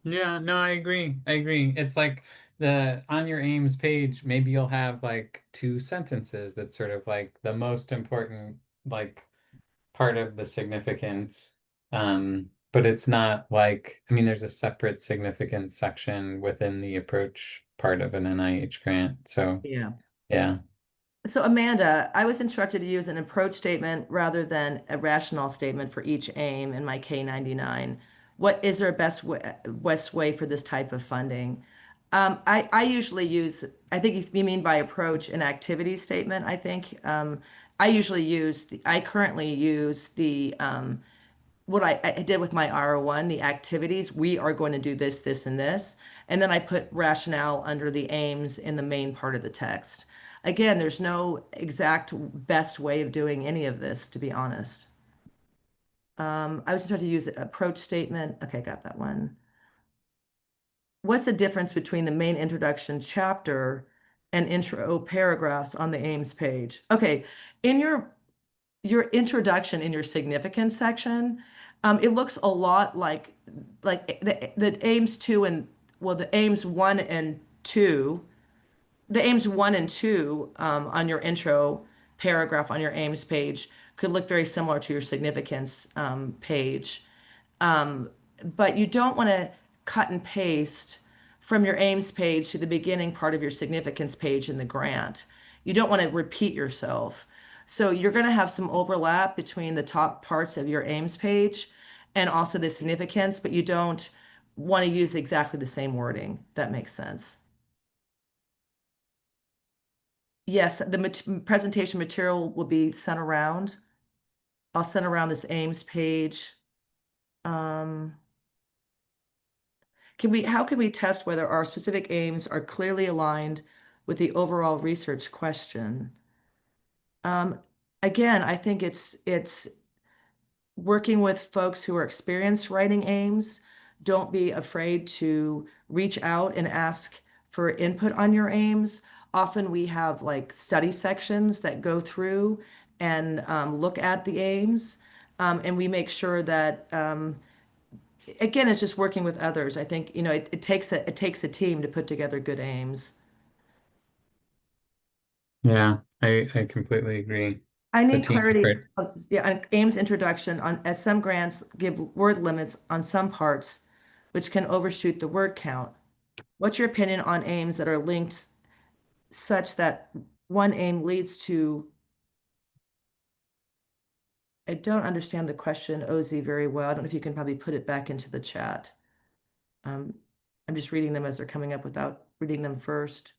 Yeah, no, I agree. It's like on your Ames page, maybe you'll have like 2 sentences that's sort of like the most important like part of the significance. But it's not like, I mean, there's a separate significance section within the approach part of an NIH grant. So yeah. So Amanda, I was instructed to use an approach statement rather than a rationale statement for each aim in my K99. What is there a best way for this type of funding? I usually use, I think you mean by approach an activity statement, I think. I currently use the, what I did with my R01, the activities, we are going to do this, this, and this. And then I put rationale under the aims in the main part of the text. Again, there's no exact best way of doing any of this, to be honest. I was trying to use an approach statement. Okay, got that one. What's the difference between the main introduction chapter and intro paragraphs on the aims page? Okay, in your your introduction in your significance section, it looks a lot like the aims 2 and well the aims 1 and 2, the aims 1 and 2 on your intro paragraph on your aims page could look very similar to your significance page. But you don't want to cut and paste from your aims page to the beginning part of your significance page in the grant. You don't want to repeat yourself. So you're going to have some overlap between the top parts of your aims page and also the significance, but you don't want to use exactly the same wording. That makes sense. Yes, the presentation material will be sent around. I'll send around this aims page. How can we test whether our specific aims are clearly aligned with the overall research question? Again, I think it's working with folks who are experienced writing aims. Don't be afraid to reach out and ask for input on your aims. Often we have like study sections that go through and look at the aims. And we make sure that again, it's just working with others. I think, it takes a team to put together good aims. Yeah, I completely agree. I It's a need team clarity, effort. on aims introduction as some grants give word limits on some parts, which can overshoot the word count. What's your opinion on aims that are linked such that one aim leads to? I don't understand the question, Ozzy, very well. I don't know if you can probably put it back into the chat. I'm just reading them as they're coming up without reading them first.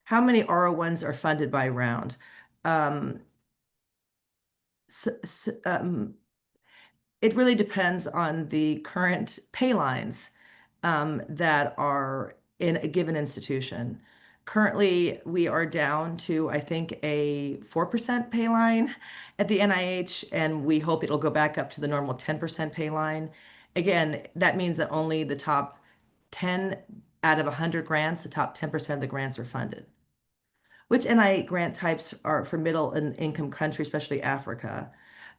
How many R01s are funded by round? It really depends on the current pay lines that are in a given institution. Currently, we are down to, I think, a 4% pay line at the NIH, and we hope it'll go back up to the normal 10% pay line. Again, that means that only the top 10 out of 100 grants, the top 10% of the grants are funded. Which NIH grant types are for middle and income countries, especially Africa?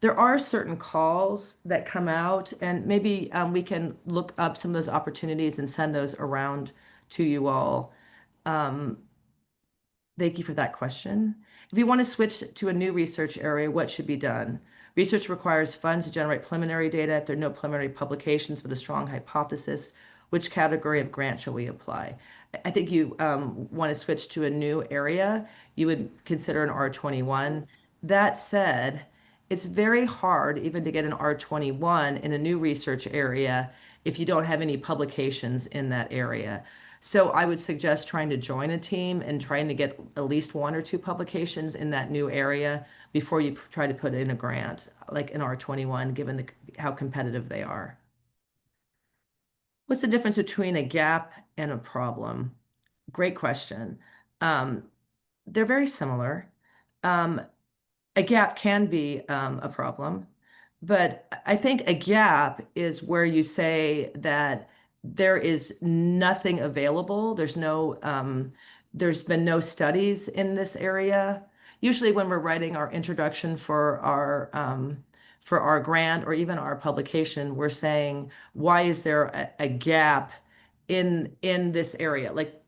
There are certain calls that come out, and maybe we can look up some of those opportunities and send those around to you all. Thank you for that question. If you want to switch to a new research area, what should be done? Research requires funds to generate preliminary data. If there are no preliminary publications but a strong hypothesis, which category of grant shall we apply? I think you want to switch to a new area. You would consider an R21. That said, it's very hard even to get an R21 in a new research area if you don't have any publications in that area. So I would suggest trying to join a team and trying to get at least 1 or 2 publications in that new area before you try to put in a grant, like an R21, given how competitive they are. What's the difference between a gap and a problem? Great question. They're very similar. A gap can be a problem, but I think a gap is where you say that there is nothing available. There's been no studies in this area. Usually when we're writing our introduction for our grant or even our publication, we're saying, why is there a gap in this area? Like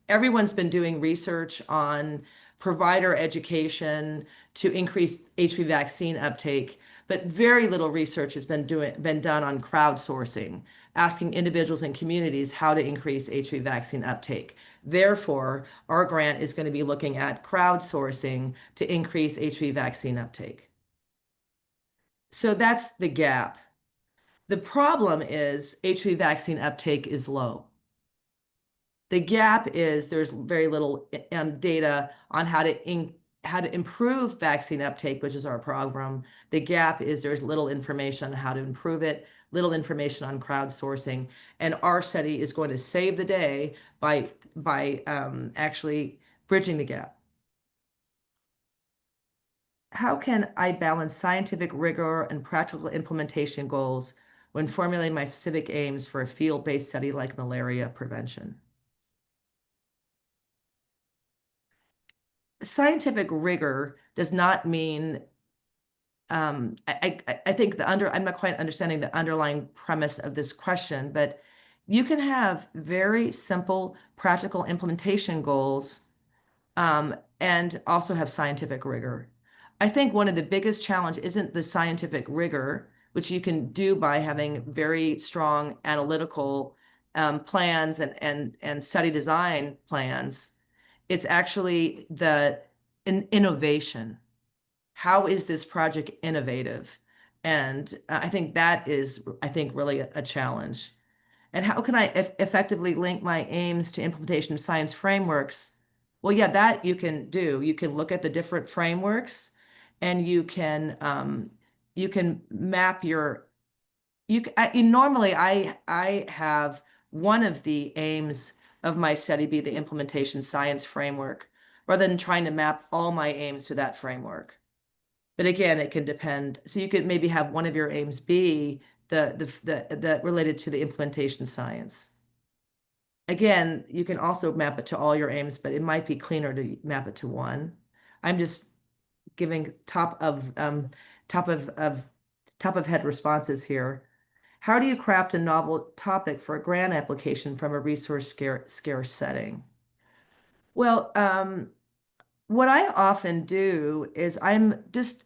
everyone's been doing research on provider education to increase HPV vaccine uptake, but very little research has been done on crowdsourcing, asking individuals and communities how to increase HPV vaccine uptake. Therefore, our grant is going to be looking at crowdsourcing to increase HPV vaccine uptake. So that's the gap. The problem is HPV vaccine uptake is low. The gap is there's very little data on how to improve vaccine uptake, which is our program. The gap is there's little information on how to improve it, little information on crowdsourcing, and our study is going to save the day by actually bridging the gap. How can I balance scientific rigor and practical implementation goals when formulating my specific aims for a field-based study like malaria prevention? scientific rigor does not mean I think I'm not quite understanding the underlying premise of this question, but you can have very simple practical implementation goals and also have scientific rigor. I think one of the biggest challenge isn't the scientific rigor, which you can do by having very strong analytical plans and study design plans. It's actually the innovation. How is this project innovative? And I think that is, I think, really a challenge. And how can I effectively link my aims to implementation of science frameworks? Well, yeah, that you can do. You can look at the different frameworks, and you can map your. Normally I have one of the aims of my study be the implementation science framework, rather than trying to map all my aims to that framework. But again, it can depend. So you could maybe have one of your aims be the related to the implementation science. Again, you can also map it to all your aims, but it might be cleaner to map it to one. I'm just giving top of head responses here. How do you craft a novel topic for a grant application from a resource scarce setting? Well, what I often do is I'm just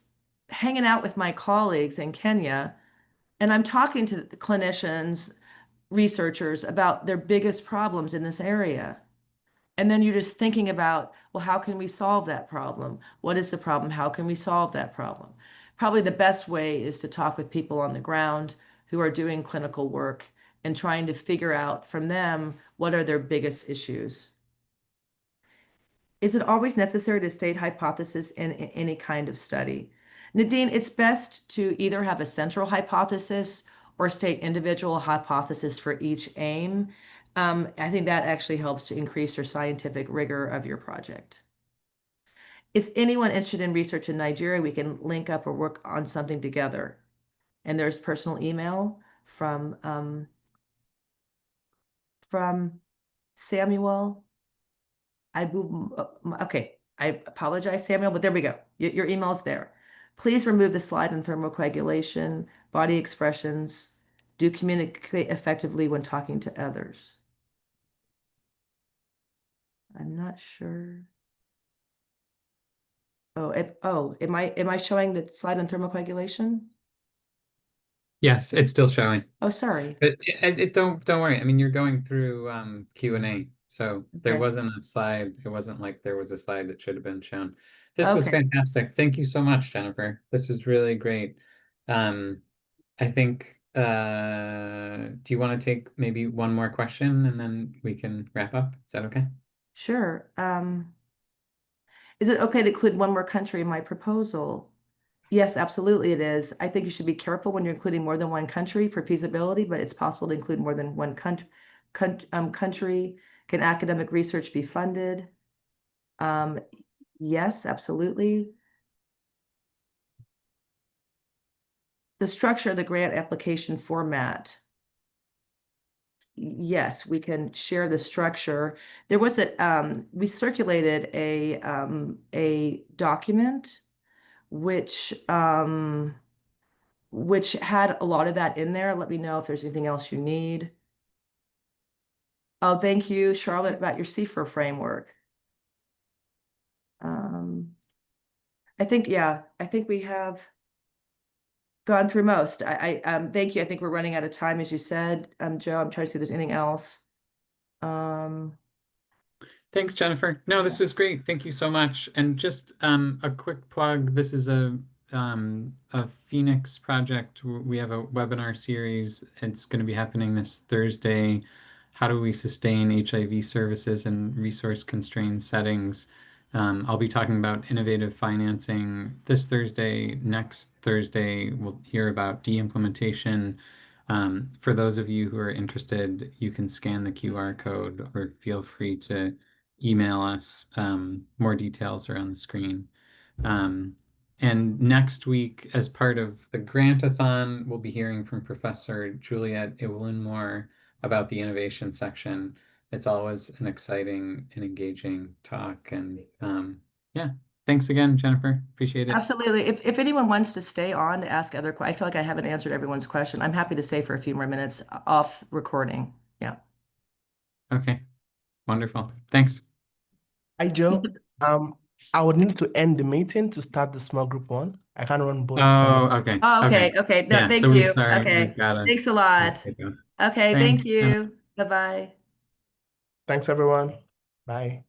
hanging out with my colleagues in Kenya, and I'm talking to the clinicians, researchers about their biggest problems in this area. And then you're just thinking about, well, how can we solve that problem? What is the problem? How can we solve that problem? Probably the best way is to talk with people on the ground who are doing clinical work and trying to figure out from them what are their biggest issues. Is it always necessary to state hypothesis in any kind of study? Nadine, it's best to either have a central hypothesis or state individual hypothesis for each aim. I think that actually helps to increase your scientific rigor of your project. Is anyone interested in research in Nigeria? We can link up or work on something together. And there's personal email from Samuel. Okay, I apologize, Samuel, but there we go. Your email's there. Please remove the slide on thermocoagulation, body expressions. Do communicate effectively when talking to others. I'm not sure. Am I showing the slide on thermocoagulation? Yes, it's still showing. Oh, sorry. Don't worry. I mean, you're going through Q&A, so there Okay. wasn't a slide. It wasn't like there was a slide that should have been shown. This was Okay. fantastic. Thank you so much, Jennifer. This is really great. I think, do you want to take maybe one more question and then we can wrap up? Is that okay? Sure. Is it okay to include one more country in my proposal? Yes, absolutely it is. I think you should be careful when you're including more than one country for feasibility, but it's possible to include more than one country. Can academic research be funded? Yes, absolutely. The structure of the grant application format. Yes, we can share the structure. There was we circulated a document which had a lot of that in there. Let me know if there's anything else you need. Oh, thank you, Charlotte, about your CFR framework. I think we have gone through most. Thank you. I think we're running out of time, as you said. Joe, I'm trying to see if there's anything else. Thanks, Jennifer. No, this was great. Thank you so much. And just a quick plug. This is a Phoenix project. We have a webinar series. It's going to be happening this Thursday. How do we sustain HIV services in resource-constrained settings? I'll be talking about innovative financing this Thursday. Next Thursday, we'll hear about de-implementation. For those of you who are interested, you can scan the QR code or feel free to email us. More details are on the screen. And next week, as part of the Grantathon, we'll be hearing from Professor Juliet Iwulanmore about the innovation section. It's always an exciting and engaging talk, and Yeah. Thanks again, Jennifer. Appreciate it. Absolutely. If anyone wants to stay on to ask other, I feel like I haven't answered everyone's question. I'm happy to stay for a few more minutes off recording. Yeah. Okay. Wonderful. Thanks. Hi, Joe. I would need to end the meeting to start the small group one. I can't run both Oh, okay. Oh, Okay. okay. Okay. No, Yeah. thank So you. sorry, Okay. we've got Thanks a to lot. get going. Okay. Thanks. Thank you. Bye-bye. Thanks, everyone. Bye.